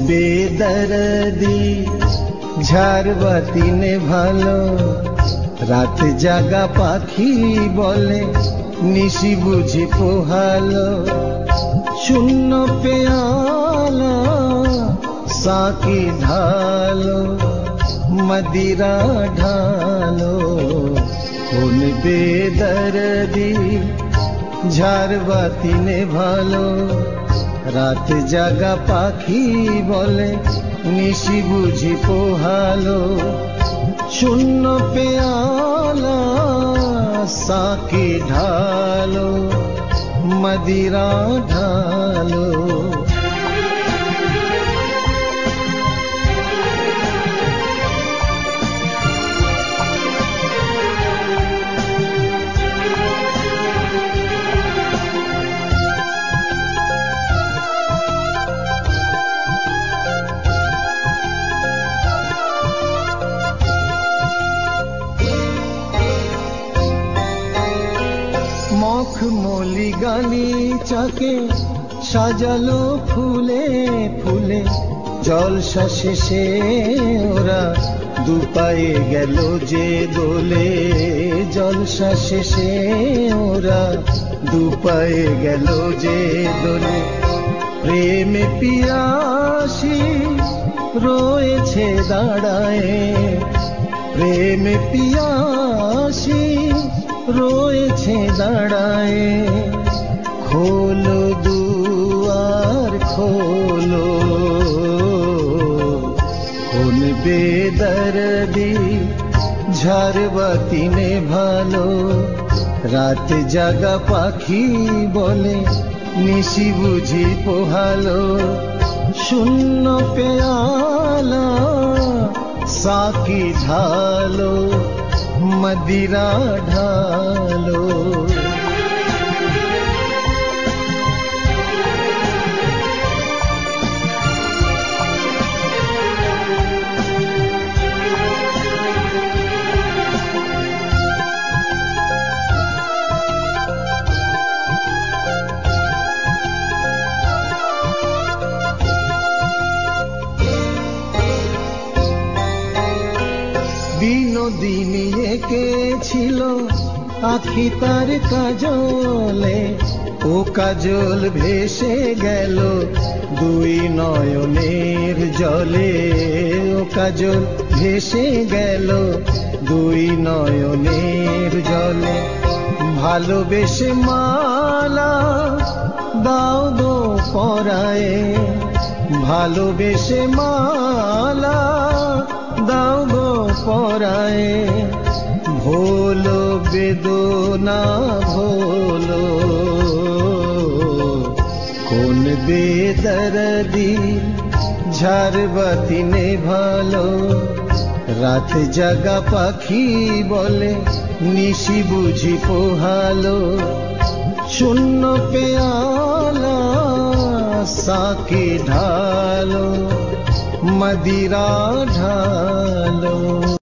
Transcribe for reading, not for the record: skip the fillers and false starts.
বেদরদি ঝাড়বাতি নেভালো, রাত জাগা পাখি বলে নিশি বুঝি পোহালো। শূন্য পেয়ালা সাকি ঢালো, মদিরা ঢালো। কোন বেদরদি ঝাড়বাতি নেভালো, রাত জাগা পাখি বলে নিশি বুঝি পোহালো। শূন্য পেয়ালা সাকি ঢালো, মদিরা ঢালো। মখমলি গালিচাকে সাজালো ফুলে ফুলে, জলসা শেষে ওরা দুপায়ে গেল যে দোলে। জলসা শেষে ওরা দুপায়ে গেল যে দোলে। প্রেমে পিয়াসী রয়েছে দাঁড়ায়, প্রেমে পিয়াসী রয়েছে দাঁড়ায়। খোলো দুয়ার খোলো, কোন বেদরদি ঝাড়বাতি নেভালো, রাত জাগা পাখি বলে নিশি বুঝি পোহালো। শূন্য পেয়ালা সাকি ঢালো, মদিরা ঢালো। বিনোদিনী এঁকেছিল আখি তার কাজলে, ও কাজল ভেসে গেল দুই নয়নের জলে। ও কাজল ভেসে গেল দুই নয়নের জলে। ভালোবেসে মালা দাও গো পরায়ে, ভালোবেসে মালা দাও গো পরায়ে। ভোলো বেদনা ভোলো, কোন বেদরদি ঝাড়বাতি নেভালো, রাত জাগা পাখি বলে নিশি বুঝি পোহালো। শূন্য পেয়ালা সাকি ঢালো, মদিরা ঢালো।